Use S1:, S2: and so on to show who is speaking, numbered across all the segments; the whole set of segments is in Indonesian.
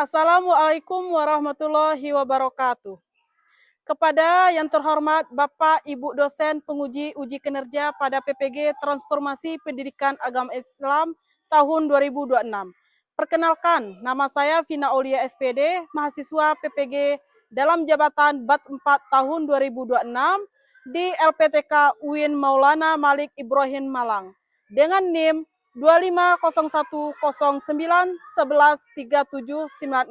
S1: Assalamualaikum warahmatullahi wabarakatuh. Kepada yang terhormat Bapak Ibu dosen penguji uji kinerja pada PPG Transformasi Pendidikan Agama Islam tahun 2026. Perkenalkan, nama saya Vina Aulia SPD, mahasiswa PPG dalam jabatan batch 4 tahun 2026 di LPTK UIN Maulana Malik Ibrahim Malang dengan NIM 250109113796.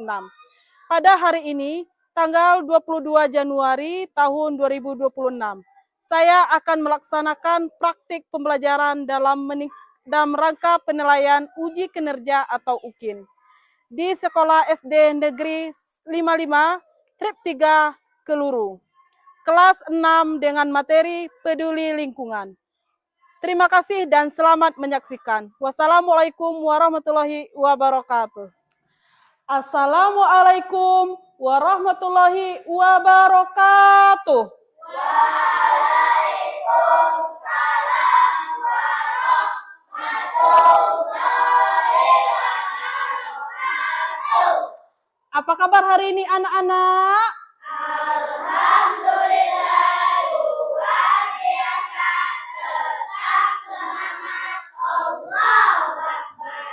S1: Pada hari ini, tanggal 22 Januari tahun 2026, saya akan melaksanakan praktik pembelajaran dalam rangka penilaian uji kinerja atau UKIN di Sekolah SD Negeri 55, Trip 3, Keluru, kelas 6 dengan materi peduli lingkungan. Terima kasih dan selamat menyaksikan. Wassalamualaikum warahmatullahi wabarakatuh. Assalamualaikum warahmatullahi wabarakatuh.
S2: Waalaikumsalam warahmatullahi wabarakatuh.
S1: Apa kabar hari ini anak-anak?
S2: Alhamdulillah luar biasa. Tetap semangat. Allahu Akbar.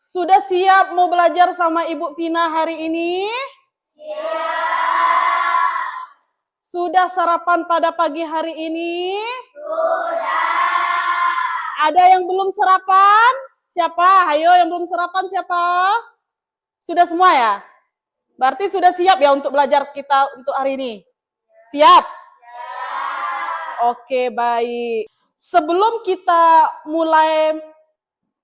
S1: Sudah siap mau belajar sama Ibu Vina hari ini?
S2: Siap.
S1: Sudah sarapan pada pagi hari ini?
S2: Sudah.
S1: Ada yang belum sarapan? Siapa? Ayo yang belum sarapan siapa? Sudah semua ya? Berarti sudah siap ya untuk belajar kita untuk hari ini? Siap? Oke, baik. Sebelum kita mulai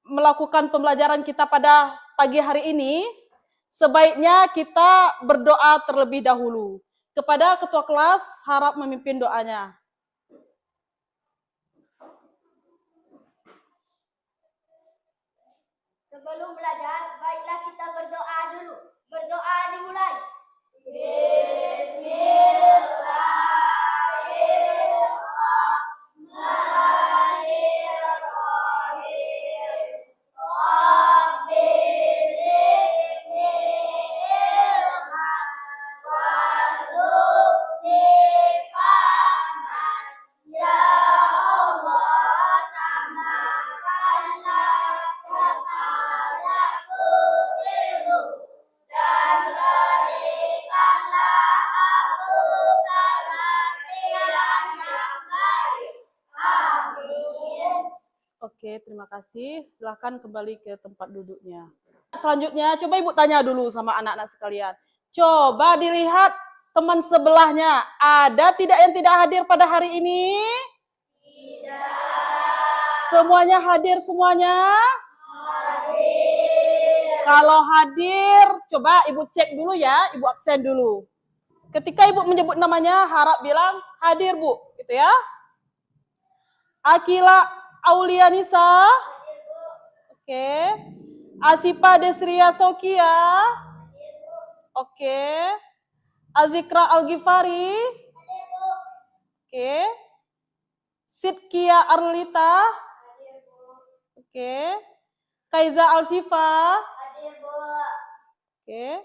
S1: melakukan pembelajaran kita pada pagi hari ini, sebaiknya kita berdoa terlebih dahulu. Kepada ketua kelas, harap memimpin doanya.
S2: Sebelum belajar, baiklah kita berdoa dulu. Berdoa dimulai. Bismillahirrahmanirrahim. Rabbil zidni ilman warzuqni fahman. Ya Allah, tambahkanlah kepadaku ilmu dan berikanlah aku pengertian yang baik. Amin.
S1: Oke, terima kasih. Silahkan kembali ke tempat duduknya. Selanjutnya, coba Ibu tanya dulu sama anak-anak sekalian. Coba dilihat teman sebelahnya. Ada tidak yang tidak hadir pada hari ini?
S2: Tidak.
S1: Semuanya hadir semuanya?
S2: Hadir.
S1: Kalau hadir, coba Ibu cek dulu ya, Ibu absen dulu. Ketika Ibu menyebut namanya, harap bilang hadir Bu, gitu ya. Akila Aulianisa. Oke. Asipa Desria Sokia. Oke. Azikra Al-Ghifari. Oke. Sidkia Arlita. Oke. Kaiza Al-Sifa.
S2: Hadir, Bu.
S1: Oke.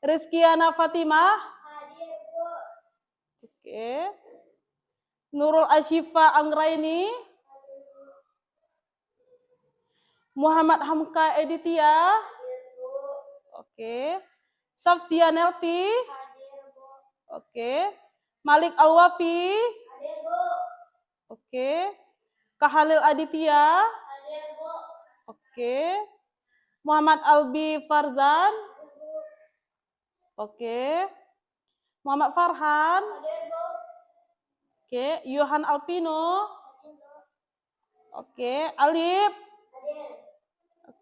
S1: Rizkiana Fatimah.
S2: Hadir, Bu.
S1: Oke. Nurul Ashifa Anggraini. Muhammad Hamka Editia. Oke. Safsia Nelti.
S2: Hadir, Bu.
S1: Oke. Malik Alwafi.
S2: Hadir, Bu.
S1: Oke. Kahalil Aditya.
S2: Hadir, Bu.
S1: Oke. Muhammad Albi Farzan. Oke. Muhammad Farhan.
S2: Hadir, Bu.
S1: Oke. Yohan Alpino.
S2: Hadir, Bu.
S1: Oke. Alip.
S2: Hadir.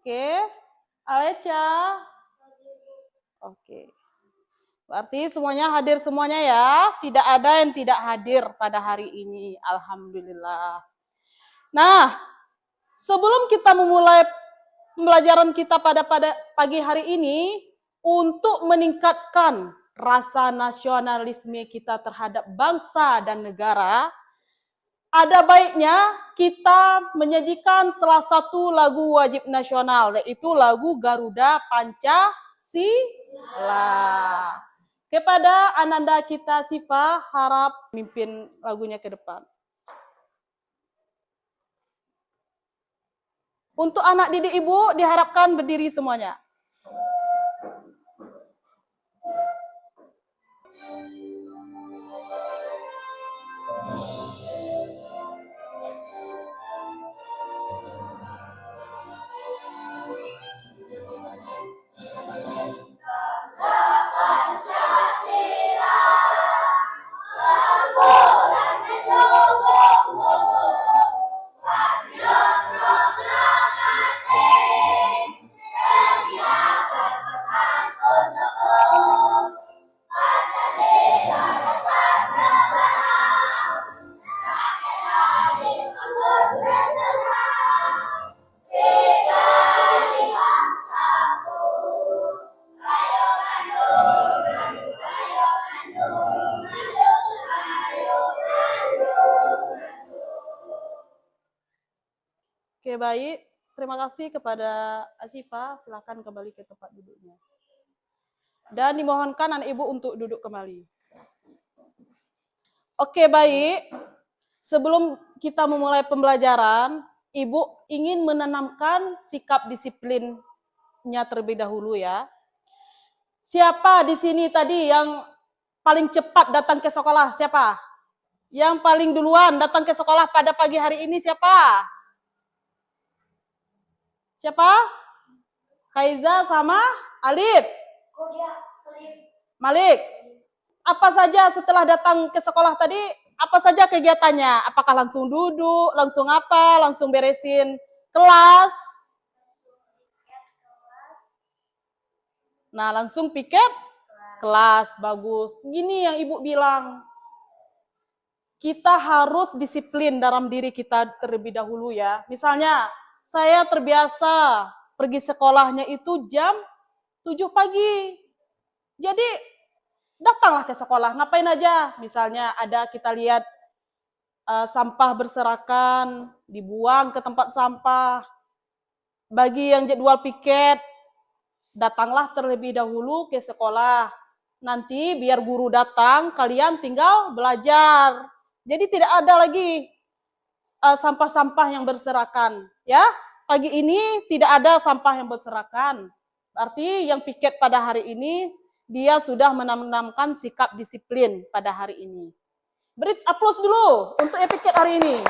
S1: Oke. Aleca.
S2: Hadir, Bu.
S1: Oke. Berarti semuanya hadir semuanya ya. Tidak ada yang tidak hadir pada hari ini. Alhamdulillah. Nah, sebelum kita memulai pembelajaran kita pada pagi hari ini, untuk meningkatkan rasa nasionalisme kita terhadap bangsa dan negara, ada baiknya kita menyajikan salah satu lagu wajib nasional, yaitu lagu Garuda Pancasila. Lah. Kepada Ananda kita Siva, harap mimpin lagunya ke depan. Untuk anak didik ibu, diharapkan berdiri semuanya. Oke, baik. Terima kasih kepada Asifa. Silakan kembali ke tempat duduknya. Dan dimohonkan anak ibu untuk duduk kembali. Oke, baik. Sebelum kita memulai pembelajaran, ibu ingin menanamkan sikap disiplinnya terlebih dahulu ya. Siapa di sini tadi yang paling cepat datang ke sekolah? Siapa? Yang paling duluan datang ke sekolah pada pagi hari ini siapa? Siapa? Kaiza sama Alif. Malik. Apa saja setelah datang ke sekolah tadi, apa saja kegiatannya? Apakah langsung duduk, langsung apa, langsung beresin kelas? Nah, langsung piket kelas, bagus. Gini yang ibu bilang, kita harus disiplin dalam diri kita terlebih dahulu ya. Misalnya, saya terbiasa pergi sekolahnya itu jam 7 pagi. Jadi, datanglah ke sekolah, ngapain aja. Misalnya ada kita lihat sampah berserakan, dibuang ke tempat sampah. Bagi yang jadwal piket, datanglah terlebih dahulu ke sekolah. Nanti biar guru datang, kalian tinggal belajar. Jadi tidak ada lagi sampah-sampah yang berserakan. Ya, pagi ini tidak ada sampah yang berserakan. Berarti yang piket pada hari ini, dia sudah menanamkan sikap disiplin pada hari ini. Beri aplaus dulu untuk piket hari ini.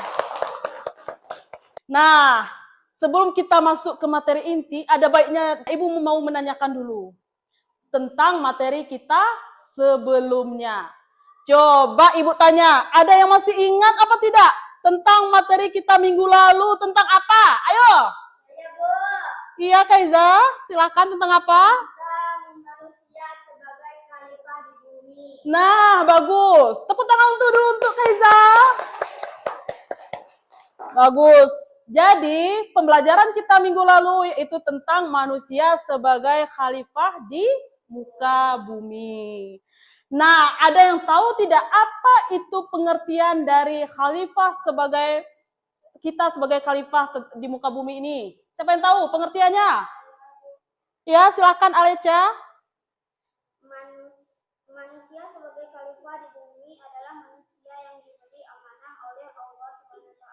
S1: Nah, sebelum kita masuk ke materi inti, ada baiknya ibu mau menanyakan dulu tentang materi kita sebelumnya. Coba ibu tanya, ada yang masih ingat apa tidak tentang materi kita minggu lalu tentang apa? Ayo.
S2: Iya, Bu.
S1: Iya, Kaiza, silakan tentang apa?
S2: Tentang manusia sebagai khalifah di bumi.
S1: Nah, bagus. Tepuk tangan dulu untuk Kaiza. Bagus. Jadi, pembelajaran kita minggu lalu yaitu tentang manusia sebagai khalifah di muka bumi. Nah, ada yang tahu tidak apa itu pengertian dari khalifah sebagai kita sebagai khalifah di muka bumi ini? Siapa yang tahu pengertiannya? Ya, silakan Aleca.
S2: Manusia sebagai khalifah di bumi adalah manusia yang diberi amanah oleh Allah SWT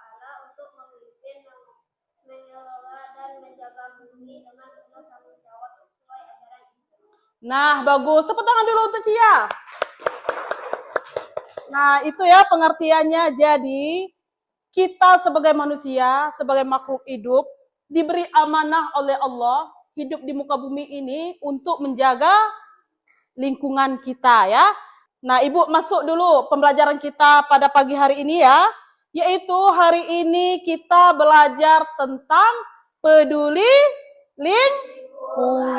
S2: untuk memimpin, mengelola dan menjaga bumi dengan penuh tanggung jawab sesuai ajaran Islam.
S1: Nah, bagus. Tepuk tangan dulu untuk Cia. Nah, itu ya pengertiannya. Jadi, kita sebagai manusia, sebagai makhluk hidup, diberi amanah oleh Allah, hidup di muka bumi ini untuk menjaga lingkungan kita ya. Nah, Ibu masuk dulu pembelajaran kita pada pagi hari ini ya. Yaitu hari ini kita belajar tentang peduli lingkungan.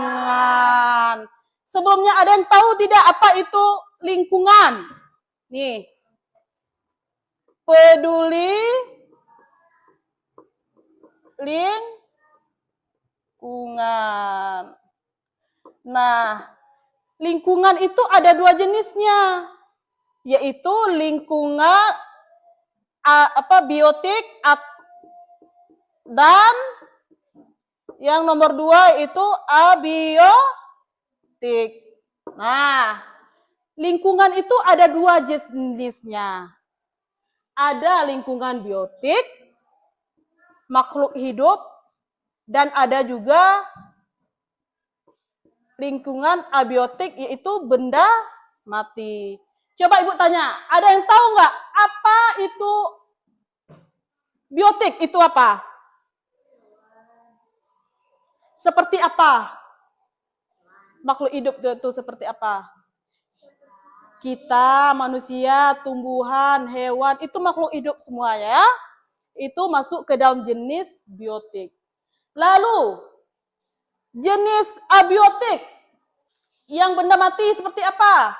S1: Sebelumnya ada yang tahu tidak apa itu lingkungan? Nih. Peduli lingkungan. Nah, lingkungan itu ada dua jenisnya, yaitu lingkungan biotik dan yang nomor 2 itu Nah, lingkungan itu ada dua jenisnya. Ada lingkungan biotik, makhluk hidup, dan ada juga lingkungan abiotik, yaitu benda mati. Coba Ibu tanya, ada yang tahu nggak apa itu biotik? Itu apa? Seperti apa? Makhluk hidup itu seperti apa? Kita, manusia, tumbuhan, hewan, itu makhluk hidup semua ya. Itu masuk ke dalam jenis biotik. Lalu, jenis abiotik, yang benda mati seperti apa?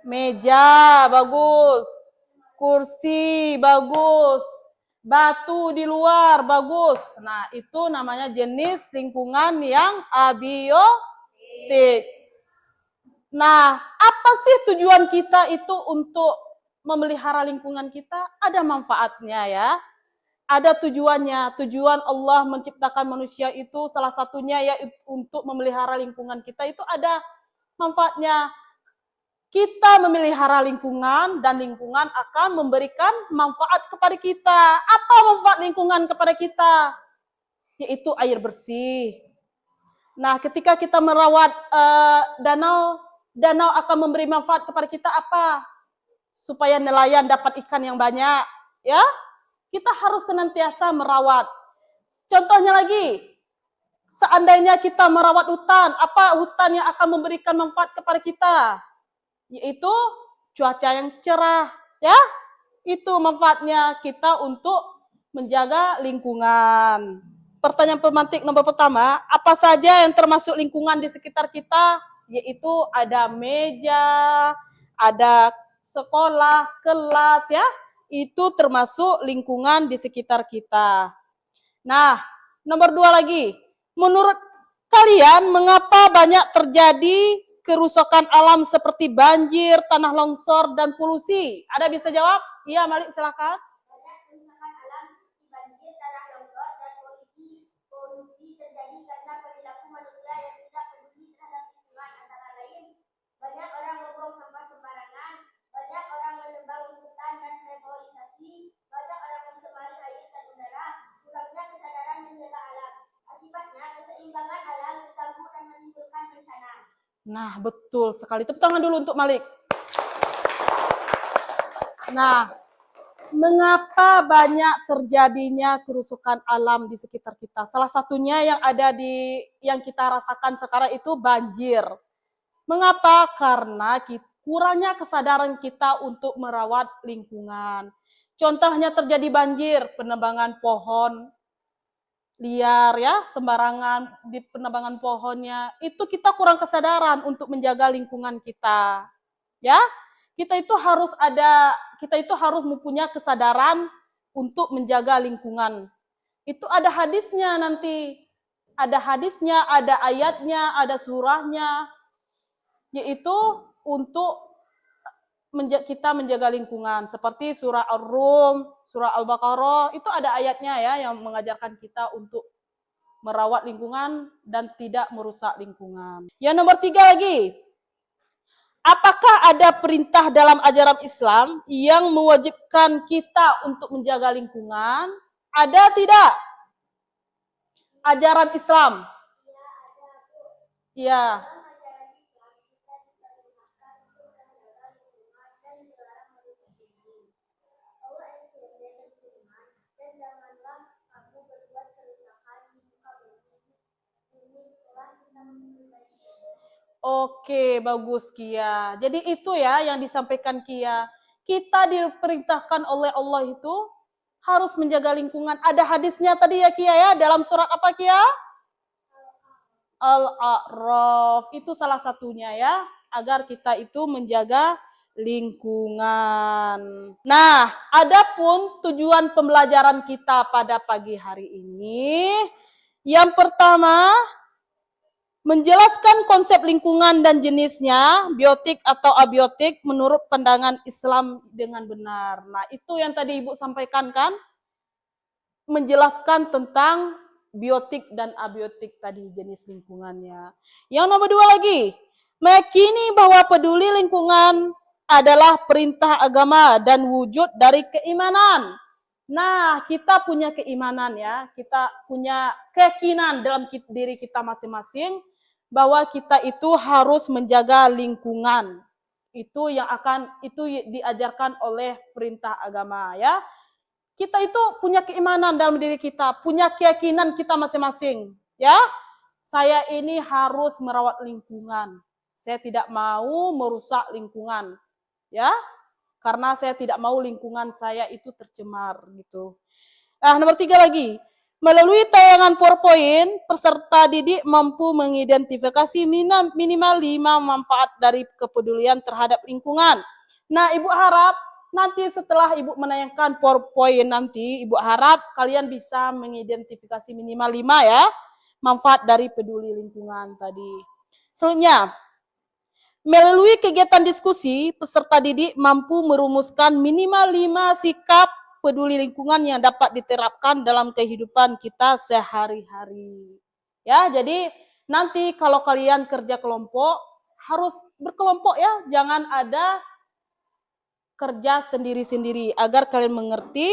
S1: Meja, bagus. Kursi, bagus. Batu di luar, bagus. Nah, itu namanya jenis lingkungan yang abiotik. Nah, apa sih tujuan kita itu untuk memelihara lingkungan kita? Ada manfaatnya ya. Ada tujuannya. Tujuan Allah menciptakan manusia itu salah satunya ya untuk memelihara lingkungan kita, itu ada manfaatnya. Kita memelihara lingkungan dan lingkungan akan memberikan manfaat kepada kita. Apa manfaat lingkungan kepada kita? Yaitu air bersih. Nah, ketika kita merawat danau akan memberi manfaat kepada kita apa? Supaya nelayan dapat ikan yang banyak, ya. Kita harus senantiasa merawat. Contohnya lagi, seandainya kita merawat hutan, apa hutan yang akan memberikan manfaat kepada kita? Yaitu cuaca yang cerah, ya. Itu manfaatnya kita untuk menjaga lingkungan. Pertanyaan pemantik nomor pertama, apa saja yang termasuk lingkungan di sekitar kita? Yaitu ada meja, ada sekolah, kelas ya. Itu termasuk lingkungan di sekitar kita. Nah, nomor 2 lagi. Menurut kalian, mengapa banyak terjadi kerusakan alam seperti banjir, tanah longsor, dan polusi? Ada bisa jawab? Iya, Malik silakan.
S2: Banyak kerusakan alam seperti banjir, tanah longsor, dan polusi terjadi karena perilaku manusia yang tidak peduli terhadap lingkungan, antara lain banyak orang membuang sampah sembarangan, banyak orang menebang hutan dan reforestasi, banyak orang mencemari air dan udara, kurangnya kesadaran menjaga alam. Akibatnya keseimbangan alam terganggu dan menimbulkan bencana.
S1: Nah, betul sekali. Tepuk tangan dulu untuk Malik. Nah, mengapa banyak terjadinya kerusakan alam di sekitar kita? Salah satunya yang ada yang kita rasakan sekarang itu banjir. Mengapa? Karena kurangnya kesadaran kita untuk merawat lingkungan. Contohnya terjadi banjir, penebangan pohon liar ya, sembarangan di penebangan pohonnya. Itu kita kurang kesadaran untuk menjaga lingkungan kita. Ya. Kita itu harus mempunyai kesadaran untuk menjaga lingkungan. Itu ada hadisnya nanti. Ada hadisnya, ada ayatnya, ada surahnya. Yaitu untuk kita menjaga lingkungan. Seperti surah Ar-Rum, surah Al-Baqarah, itu ada ayatnya ya yang mengajarkan kita untuk merawat lingkungan dan tidak merusak lingkungan. Yang nomor 3 lagi. Apakah ada perintah dalam ajaran Islam yang mewajibkan kita untuk menjaga lingkungan? Ada tidak? Ajaran Islam. Ya. Oke, bagus Kia. Jadi itu ya yang disampaikan Kia. Kita diperintahkan oleh Allah itu harus menjaga lingkungan. Ada hadisnya tadi ya Kia ya, dalam surat apa Kia? Al-A'raf. Itu salah satunya ya, agar kita itu menjaga lingkungan. Nah, adapun tujuan pembelajaran kita pada pagi hari ini, yang pertama, menjelaskan konsep lingkungan dan jenisnya, biotik atau abiotik menurut pandangan Islam dengan benar. Nah, itu yang tadi Ibu sampaikan kan? Menjelaskan tentang biotik dan abiotik tadi jenis lingkungannya. Yang nomor 2 lagi, meyakini bahwa peduli lingkungan adalah perintah agama dan wujud dari keimanan. Nah, kita punya keimanan ya, kita punya keyakinan dalam diri kita masing-masing bahwa kita itu harus menjaga lingkungan. Itu diajarkan oleh perintah agama ya. Kita itu punya keimanan dalam diri kita, punya keyakinan kita masing-masing ya. Saya ini harus merawat lingkungan. Saya tidak mau merusak lingkungan. Ya, karena saya tidak mau lingkungan saya itu tercemar gitu. Nah, nomor 3 lagi, melalui tayangan PowerPoint, peserta didik mampu mengidentifikasi minimal 5 manfaat dari kepedulian terhadap lingkungan. Nah, Ibu harap nanti setelah Ibu menayangkan PowerPoint nanti, Ibu harap kalian bisa mengidentifikasi minimal 5 ya, manfaat dari peduli lingkungan tadi. Selanjutnya, melalui kegiatan diskusi, peserta didik mampu merumuskan minimal 5 sikap peduli lingkungan yang dapat diterapkan dalam kehidupan kita sehari-hari. Ya, jadi nanti kalau kalian kerja kelompok, harus berkelompok ya, jangan ada kerja sendiri-sendiri, agar kalian mengerti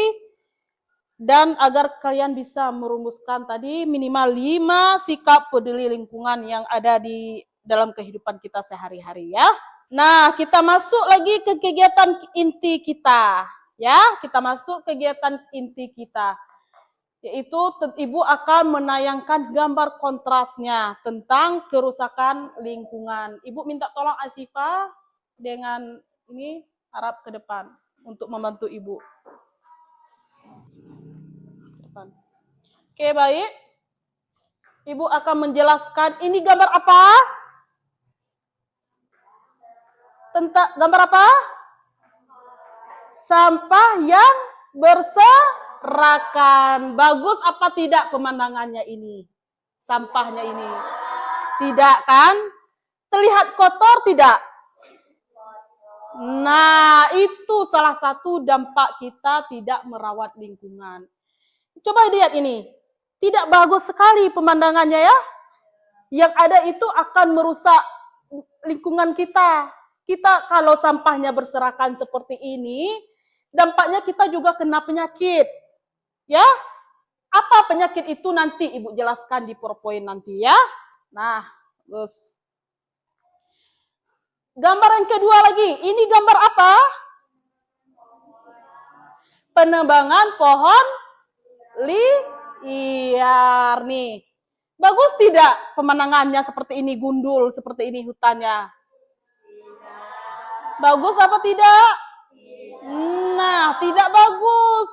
S1: dan agar kalian bisa merumuskan tadi minimal 5 sikap peduli lingkungan yang ada di dalam kehidupan kita sehari-hari ya. Nah, kita masuk lagi ke kegiatan inti kita. Ya, kita masuk kegiatan inti kita. Yaitu Ibu akan menayangkan gambar kontrasnya tentang kerusakan lingkungan. Ibu minta tolong Asifa dengan ini harap ke depan untuk membantu Ibu. Oke, baik. Ibu akan menjelaskan ini gambar apa? Tentang gambar apa? Sampah yang berserakan. Bagus apa tidak pemandangannya ini? Sampahnya ini. Tidak kan? Terlihat kotor tidak? Nah, itu salah satu dampak kita tidak merawat lingkungan. Coba lihat ini. Tidak bagus sekali pemandangannya ya. Yang ada itu akan merusak lingkungan kita. Kita kalau sampahnya berserakan seperti ini, dampaknya kita juga kena penyakit. Ya, apa penyakit itu nanti Ibu jelaskan di PowerPoint nanti ya. Nah, terus. Gambar yang kedua lagi, ini gambar apa? Penebangan pohon liar nih. Bagus tidak pemandangannya seperti ini, gundul seperti ini hutannya? Bagus apa tidak? Nah, tidak bagus.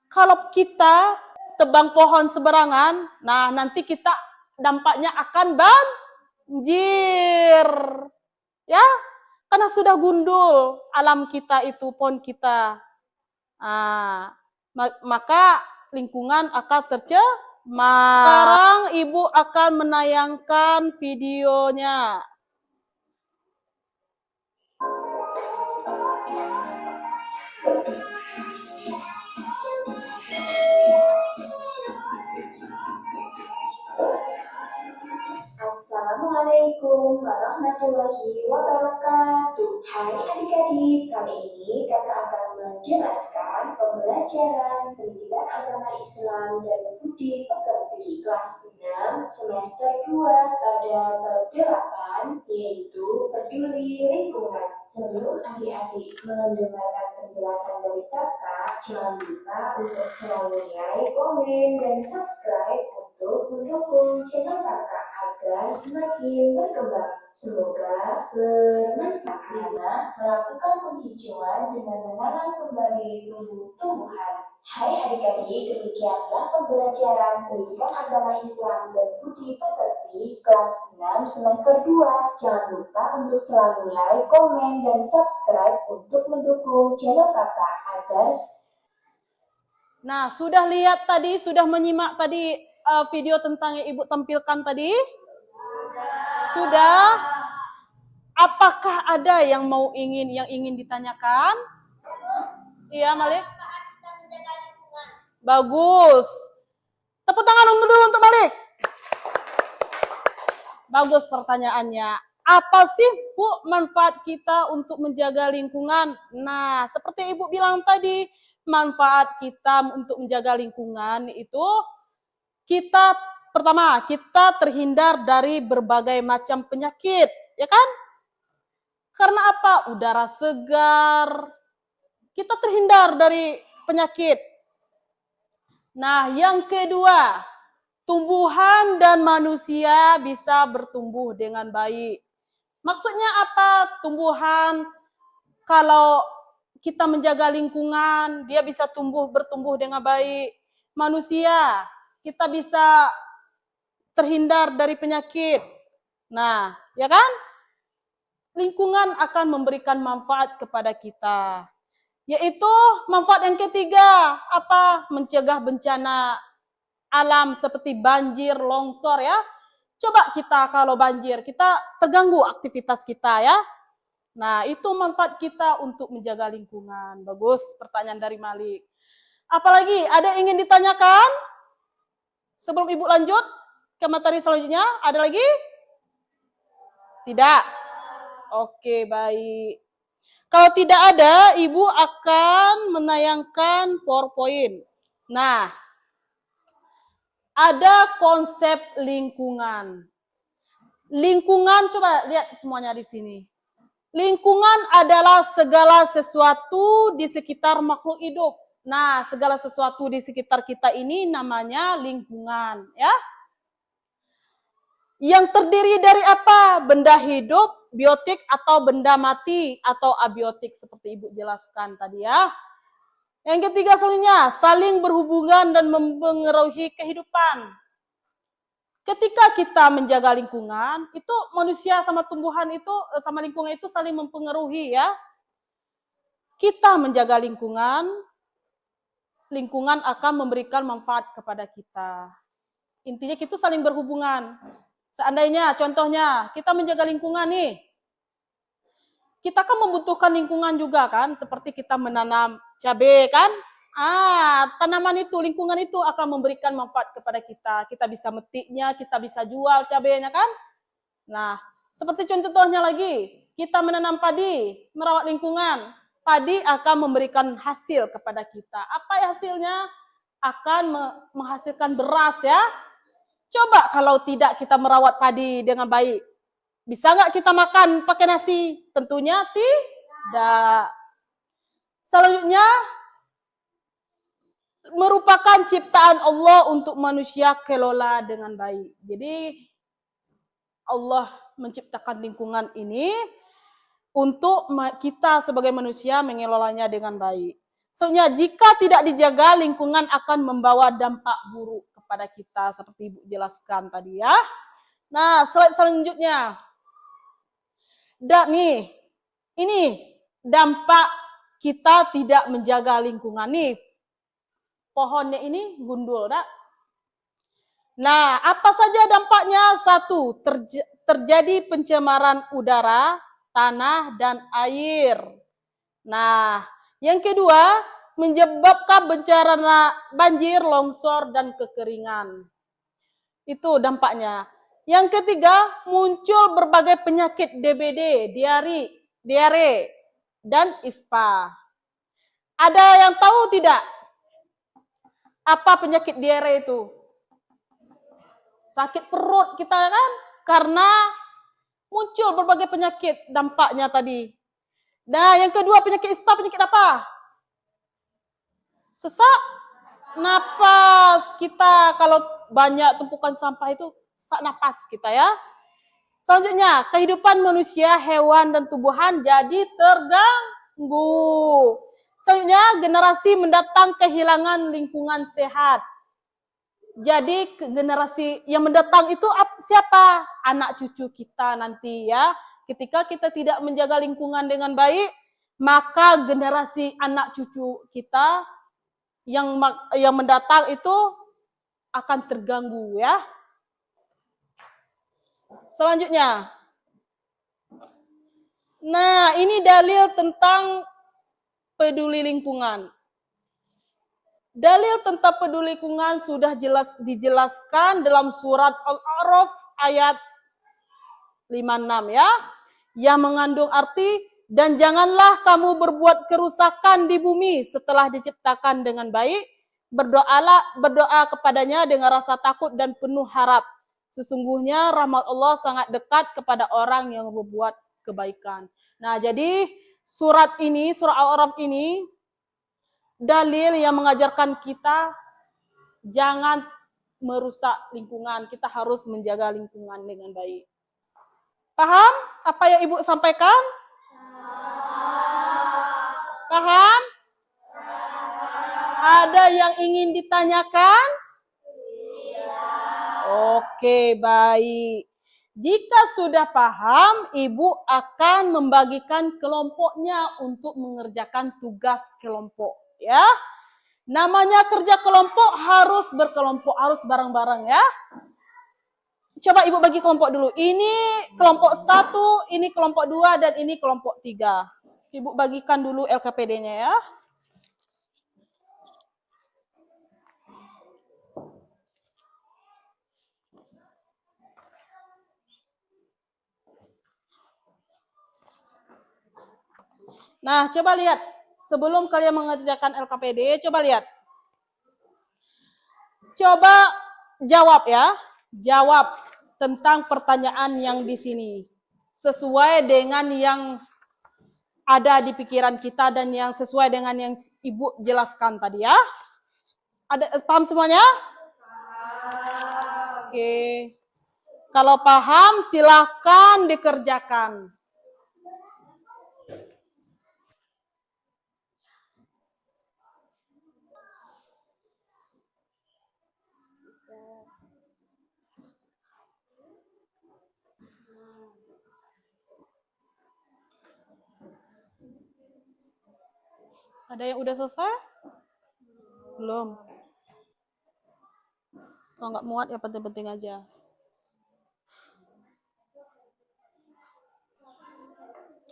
S1: Kalau kita tebang pohon seberangan, nah nanti kita dampaknya akan banjir. Ya, karena sudah gundul alam kita itu, pohon kita. Nah, maka lingkungan akan tercemar. Sekarang Ibu akan menayangkan videonya.
S3: Assalamualaikum warahmatullahi wabarakatuh. Hai adik-adik, kali ini kakak akan menjelaskan pembelajaran pendidikan agama Islam dan budi pekerti kelas 6 semester 2 pada bab 8 yaitu peduli lingkungan. Sebelum adik-adik mendengarkan penjelasan dari kakak, jangan lupa untuk selalu like, komen, dan subscribe untuk mendukung channel kakak agar semakin berkembang. Semoga bermanfaat. Melakukan penghijauan dengan menanam kembali tumbuh-tumbuhan. Hai adik-adik, demikianlah pembelajaran pendidikan agama Islam dan budi pekerti kelas 6 semester 2. Jangan lupa untuk selalu like, komen, dan subscribe untuk mendukung channel kakak agar.
S1: Nah, sudah lihat tadi, sudah menyimak tadi video tentang yang Ibu tampilkan tadi? Sudah? Apakah ada yang ingin ditanyakan? Iya, Malik? Bagus. Tepuk tangan untuk Malik. Bagus pertanyaannya. Apa sih, Bu, manfaat kita untuk menjaga lingkungan? Nah, seperti Ibu bilang tadi, manfaat kita untuk menjaga lingkungan itu pertama, kita terhindar dari berbagai macam penyakit, ya kan? Karena apa? Udara segar. Kita terhindar dari penyakit. Nah, yang kedua, tumbuhan dan manusia bisa bertumbuh dengan baik. Maksudnya apa? Tumbuhan, kalau kita menjaga lingkungan, dia bisa bertumbuh dengan baik. Manusia, kita bisa terhindar dari penyakit. Nah, ya kan? Lingkungan akan memberikan manfaat kepada kita. Yaitu manfaat yang ketiga, apa? Mencegah bencana alam seperti banjir, longsor ya. Coba kita kalau banjir, kita terganggu aktivitas kita ya. Nah, itu manfaat kita untuk menjaga lingkungan. Bagus pertanyaan dari Malik. Apalagi, ada yang ingin ditanyakan? Sebelum Ibu lanjut ke materi selanjutnya, ada lagi? Tidak? Oke, baik. Kalau tidak ada, Ibu akan menayangkan PowerPoint. Nah, ada konsep lingkungan. Lingkungan, coba lihat semuanya di sini. Lingkungan adalah segala sesuatu di sekitar makhluk hidup. Nah, segala sesuatu di sekitar kita ini namanya lingkungan, ya. Yang terdiri dari apa? Benda hidup, biotik, atau benda mati, atau abiotik, seperti Ibu jelaskan tadi ya. Yang ketiga selanjutnya, saling berhubungan dan mempengaruhi kehidupan. Ketika kita menjaga lingkungan, itu manusia sama tumbuhan itu, sama lingkungan itu saling mempengaruhi ya. Kita menjaga lingkungan, lingkungan akan memberikan manfaat kepada kita. Intinya kita saling berhubungan. Seandainya, contohnya, kita menjaga lingkungan nih, kita kan membutuhkan lingkungan juga kan, seperti kita menanam cabai kan, tanaman itu, lingkungan itu akan memberikan manfaat kepada kita. Kita bisa metiknya, kita bisa jual cabainya kan. Nah, seperti contohnya lagi, kita menanam padi, merawat lingkungan, padi akan memberikan hasil kepada kita. Apa hasilnya? Akan menghasilkan beras ya. Coba kalau tidak kita merawat padi dengan baik, bisa nggak kita makan pakai nasi? Tentunya tidak. Selanjutnya, merupakan ciptaan Allah untuk manusia kelola dengan baik. Jadi, Allah menciptakan lingkungan ini untuk kita sebagai manusia mengelolanya dengan baik. Soalnya jika tidak dijaga, lingkungan akan membawa dampak buruk kepada kita, seperti Ibu jelaskan tadi ya. Nah, slide selanjutnya. Dan nih, ini dampak kita tidak menjaga lingkungan nih. Pohonnya ini gundul, dak? Nah, apa saja dampaknya? Satu, terjadi pencemaran udara, tanah, dan air. Nah, yang kedua, menyebabkan bencana banjir, longsor, dan kekeringan. Itu dampaknya. Yang ketiga, muncul berbagai penyakit DBD, diare, dan ISPA. Ada yang tahu tidak? Apa penyakit diare itu? Sakit perut kita kan? Karena muncul berbagai penyakit dampaknya tadi. Nah, yang kedua penyakit ISPA, penyakit apa? Sesak napas. Kita kalau banyak tumpukan sampah itu sesak napas kita ya. Selanjutnya, kehidupan manusia, hewan, dan tumbuhan jadi terganggu. Selanjutnya, generasi mendatang kehilangan lingkungan sehat. Jadi generasi yang mendatang itu siapa? Anak cucu kita nanti ya. Ketika kita tidak menjaga lingkungan dengan baik, maka generasi anak cucu kita yang mendatang itu akan terganggu ya. Selanjutnya. Nah, ini dalil tentang peduli lingkungan. Dalil tentang peduli lingkungan sudah dijelaskan dalam surat Al-A'raf ayat 56 ya, yang mengandung arti, dan janganlah kamu berbuat kerusakan di bumi setelah diciptakan dengan baik, berdoa kepadanya dengan rasa takut dan penuh harap. Sesungguhnya rahmat Allah sangat dekat kepada orang yang berbuat kebaikan. Nah, jadi surat ini, surah Al-A'raf ini, dalil yang mengajarkan kita jangan merusak lingkungan. Kita harus menjaga lingkungan dengan baik. Paham apa yang Ibu sampaikan? Paham? Ada yang ingin ditanyakan? Oke, baik. Jika sudah paham, Ibu akan membagikan kelompoknya untuk mengerjakan tugas kelompok, ya. Namanya kerja kelompok harus berkelompok, harus bareng-bareng, ya. Coba Ibu bagi kelompok dulu. Ini kelompok 1, ini kelompok 2, dan ini kelompok 3. Ibu bagikan dulu LKPD-nya, ya. Nah, coba lihat. Sebelum kalian mengerjakan LKPD, coba lihat. Coba jawab ya. Jawab tentang pertanyaan yang di sini. Sesuai dengan yang ada di pikiran kita dan yang sesuai dengan yang Ibu jelaskan tadi ya. Paham semuanya? Oke. Kalau paham, silahkan dikerjakan. Ada yang udah selesai? Belum. Kalau nggak muat ya penting-penting aja.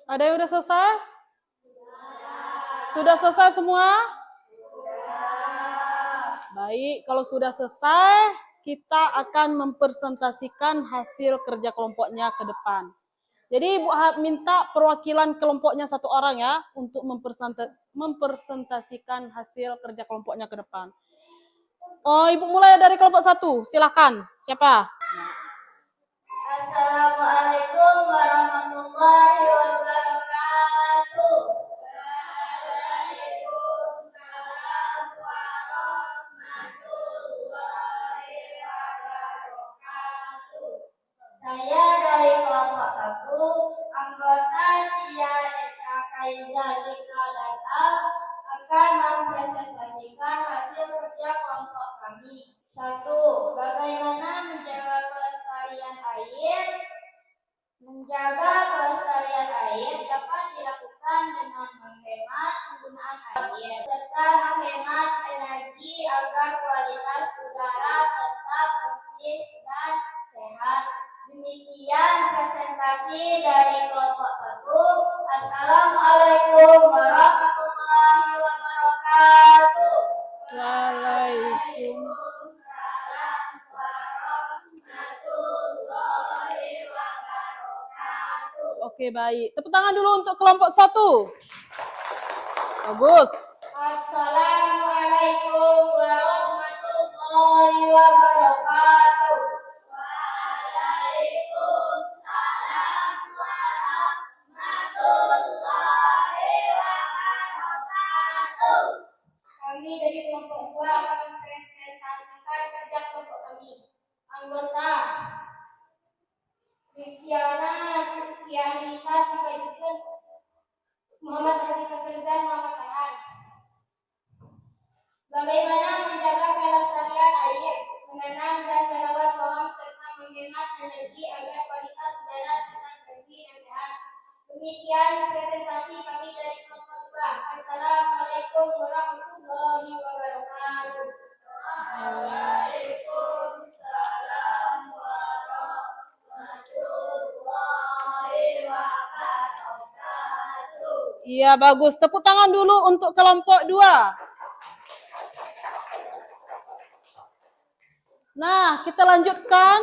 S1: Ada yang udah selesai? Sudah selesai semua? Baik, kalau sudah selesai, kita akan mempresentasikan hasil kerja kelompoknya ke depan. Jadi Ibu minta perwakilan kelompoknya 1 orang ya, untuk mempresentasikan hasil kerja kelompoknya ke depan. Oh, Ibu mulai dari kelompok 1, silakan. Siapa?
S2: Assalamualaikum warahmatullahi wabarakatuh. Waalaikumsalam warahmatullahi wabarakatuh. Saya dari kelompok 1, anggota Cia Ekrakaiza Zikradata, akan mempresentasikan hasil kerja kelompok kami. 1. Bagaimana menjaga kelestarian air? Menjaga kelestarian air dapat dilakukan dengan menghemat penggunaan air serta menghemat energi agar kualitas udara tetap bersih dan sehat. Demikian presentasi dari kelompok 1. Assalamualaikum warahmatullahi wabarakatuh. Waalaikumsalam warahmatullahi wabarakatuh.
S1: Oke, baik. Tepuk tangan dulu untuk kelompok 1. Bagus.
S2: Assalamualaikum warahmatullahi wabarakatuh. Waalaikumsalam warahmatullahi wabarakatuh. Kami dari kelompok 2 akan mempresentasikan kerja kelompok kami. Anggota Kristiana Setianita Sifajudin, Muhammad Atika Firzan, Muhammad Farhan. Bagaimana menjaga kelestarian air, menanam dan merawat pohon serta menghemat energi agar kualitas udara tetap bersih dan sehat. Demikian presentasi kami dari kelompok 2. Assalamualaikum warahmatullahi wabarakatuh. Waalaikumsalam warahmatullahi wabarakatuh.
S1: Iya, bagus. Tepuk tangan dulu untuk kelompok 2. Nah, kita lanjutkan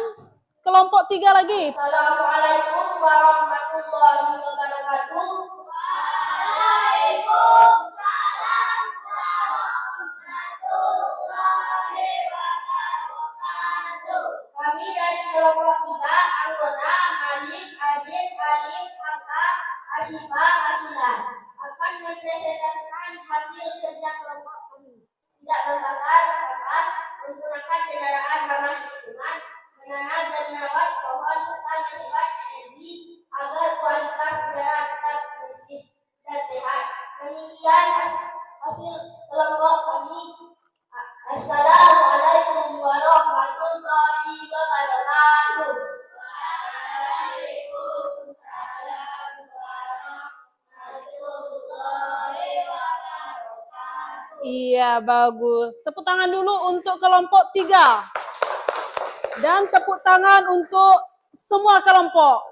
S1: kelompok 3 lagi.
S2: Assalamualaikum warahmatullahi wabarakatuh. Waalaikumsalam warahmatullahi wabarakatuh. Kami dari kelompok 3 anggota Alif, Adil, Alif, Hamka, Asyifa, Akilah akan mempresentasikan hasil kerja kelompok kami. Tidak membakar sampah, menggunakan kendaraan ramah lingkungan, menanam dan merawat pohon serta menghemat energi agar kualitas udara tetap bersih dan sehat. Demikian hasil kelompok kami. Assalamualaikum warahmatullahi wabarakatuh. Waalaikumsalam warahmatullahi wabarakatuh.
S1: Iya, bagus. Tepuk tangan dulu untuk kelompok 3. Dan tepuk tangan untuk semua kelompok.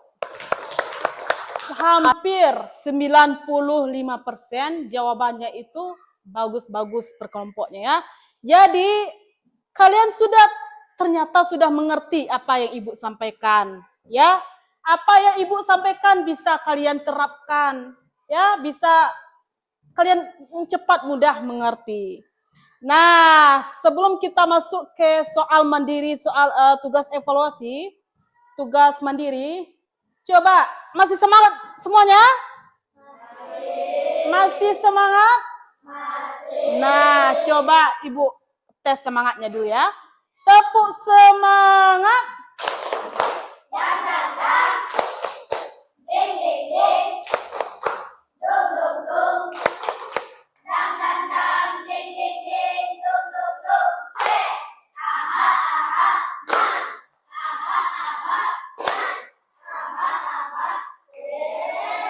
S1: Hampir 95% jawabannya itu bagus-bagus per kelompoknya ya. Jadi kalian ternyata sudah mengerti apa yang Ibu sampaikan ya. Apa yang Ibu sampaikan bisa kalian terapkan ya, bisa kalian cepat mudah mengerti. Nah, sebelum kita masuk ke soal mandiri, soal tugas evaluasi, tugas mandiri, coba masih semangat semuanya? Masih semangat? Masih. Nah, coba Ibu tes semangatnya dulu ya. Tepuk semangat.
S2: Dang dang dang, ding ding ding, dung dung dung, dang dang dang, ding ding ding, dung dung dung, se, aha aha, man, aha aha, man, aha aha,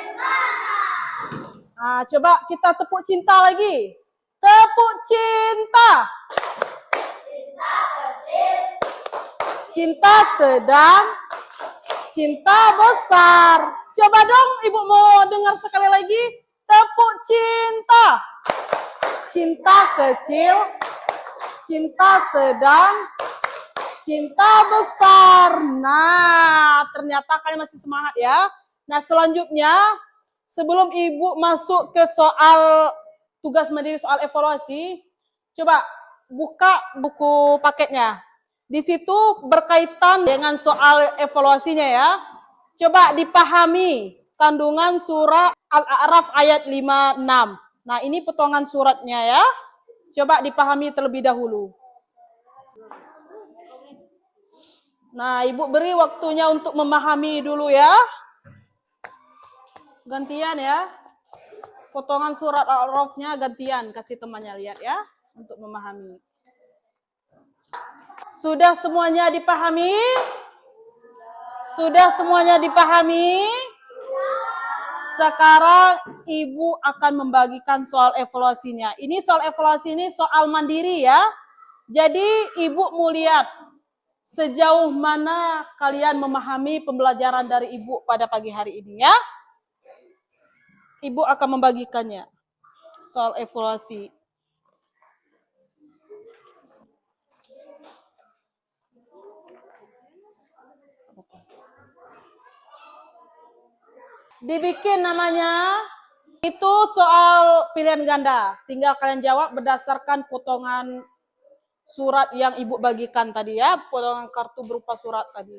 S2: semangat.
S1: Nah, coba kita tepuk cinta lagi. Tepuk cinta.
S2: Cinta kecil,
S1: Cinta sedang, cinta besar. Coba dong Ibu mau dengar sekali lagi. Tepuk cinta. Cinta kecil, cinta sedang, cinta besar. Nah, ternyata kalian masih semangat ya. Nah, selanjutnya sebelum Ibu masuk ke soal tugas mandiri, soal evaluasi, coba buka buku paketnya. Di situ berkaitan dengan soal evaluasinya ya. Coba dipahami kandungan surah Al-A'raf ayat 56. Nah, ini potongan suratnya ya. Coba dipahami terlebih dahulu. Nah, Ibu beri waktunya untuk memahami dulu ya. Gantian ya. Potongan surat Al-A'rafnya gantian, kasih temannya lihat ya, untuk memahami. Sudah semuanya dipahami? Sudah semuanya dipahami? Sekarang Ibu akan membagikan soal evaluasinya. Ini soal evaluasi ini soal mandiri ya. Jadi Ibu mau lihat sejauh mana kalian memahami pembelajaran dari Ibu pada pagi hari ini ya. Ibu akan membagikannya. Soal evaluasi. Dibikin namanya, itu soal pilihan ganda. Tinggal kalian jawab berdasarkan potongan surat yang Ibu bagikan tadi ya, potongan kartu berupa surat tadi.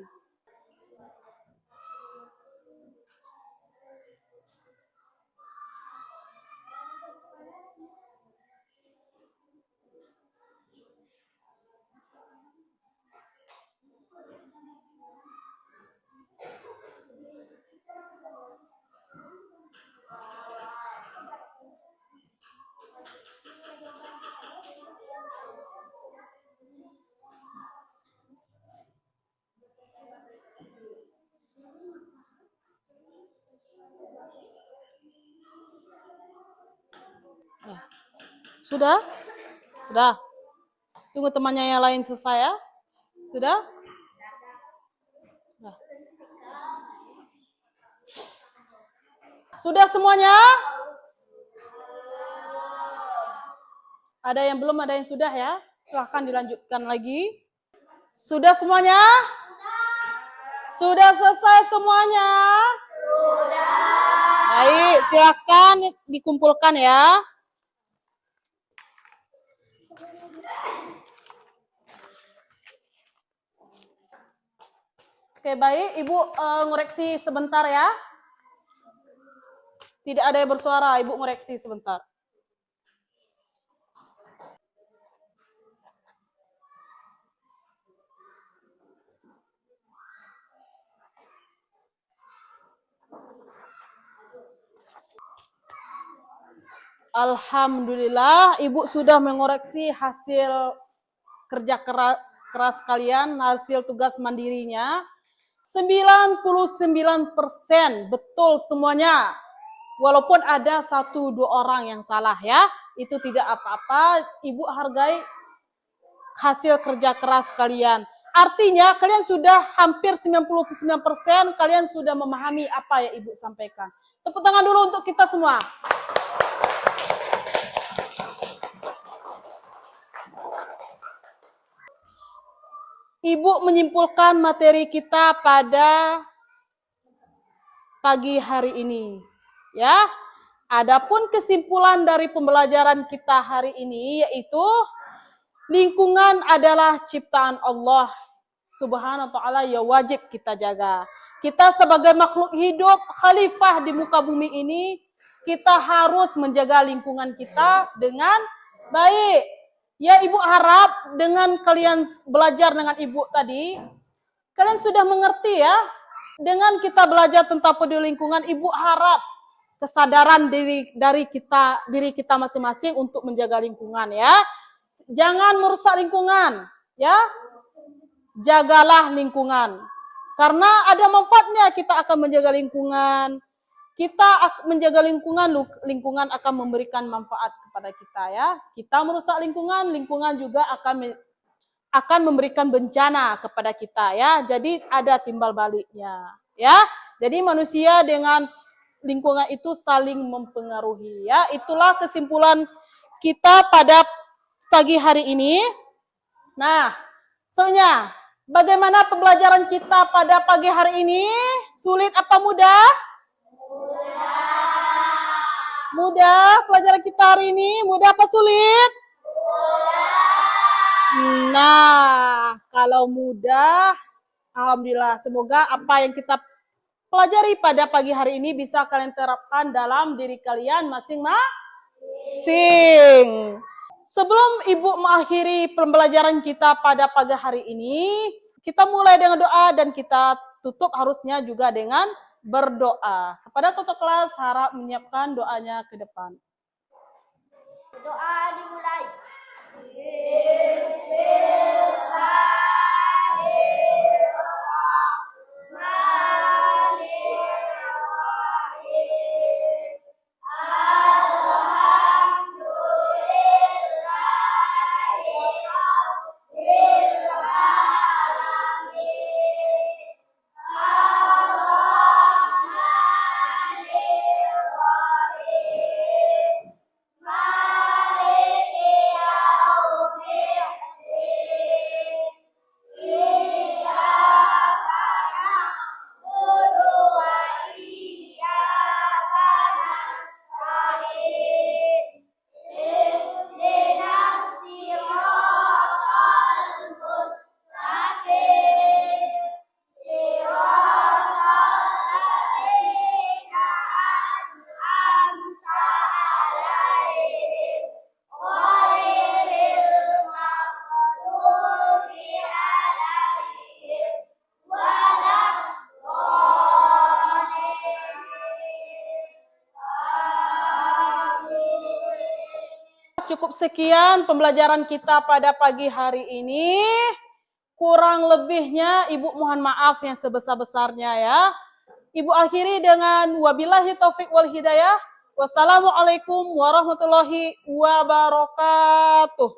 S1: Nah, sudah? Sudah. Tunggu temannya yang lain selesai ya. Sudah? Nah. Sudah semuanya? Ada yang belum, ada yang sudah ya. Silahkan dilanjutkan lagi. Sudah semuanya? Sudah selesai semuanya? Sudah. Baik, silakan dikumpulkan ya. Oke, baik. Ibu ngoreksi sebentar ya. Tidak ada yang bersuara, Ibu ngoreksi sebentar. Alhamdulillah, Ibu sudah mengoreksi hasil kerja keras kalian, hasil tugas mandirinya. 99% betul semuanya. Walaupun ada 1-2 orang yang salah ya, itu tidak apa-apa. Ibu hargai hasil kerja keras kalian. Artinya kalian sudah hampir 99% kalian sudah memahami apa yang Ibu sampaikan. Tepuk tangan dulu untuk kita semua. Ibu menyimpulkan materi kita pada pagi hari ini. Ya, adapun kesimpulan dari pembelajaran kita hari ini yaitu lingkungan adalah ciptaan Allah Subhanahu wa taala yang wajib kita jaga. Kita sebagai makhluk hidup, khalifah di muka bumi ini, kita harus menjaga lingkungan kita dengan baik. Ya, Ibu harap dengan kalian belajar dengan Ibu tadi, kalian sudah mengerti ya. Dengan kita belajar tentang peduli lingkungan, Ibu harap kesadaran diri kita masing-masing untuk menjaga lingkungan ya. Jangan merusak lingkungan, ya. Jagalah lingkungan. Karena ada manfaatnya kita akan menjaga lingkungan. Kita menjaga lingkungan, lingkungan akan memberikan manfaat kepada kita ya. Kita merusak lingkungan, lingkungan juga akan memberikan bencana kepada kita ya. Jadi ada timbal baliknya ya. Jadi manusia dengan lingkungan itu saling mempengaruhi ya. Itulah kesimpulan kita pada pagi hari ini. Nah, soalnya bagaimana pembelajaran kita pada pagi hari ini? Sulit apa mudah? Mudah. Pelajaran kita hari ini mudah apa sulit? Mudah. Nah, kalau mudah, alhamdulillah. Semoga apa yang kita pelajari pada pagi hari ini bisa kalian terapkan dalam diri kalian masing-masing. Sebelum Ibu mengakhiri pembelajaran kita pada pagi hari ini, kita mulai dengan doa dan kita tutup harusnya juga dengan berdoa. Kepada ketua kelas harap menyiapkan doanya ke depan.
S2: Doa dimulai.
S1: Cukup sekian pembelajaran kita pada pagi hari ini. Kurang lebihnya Ibu mohon maaf yang sebesar-besarnya ya. Ibu akhiri dengan wabillahi taufik wal hidayah. Wassalamualaikum warahmatullahi wabarakatuh.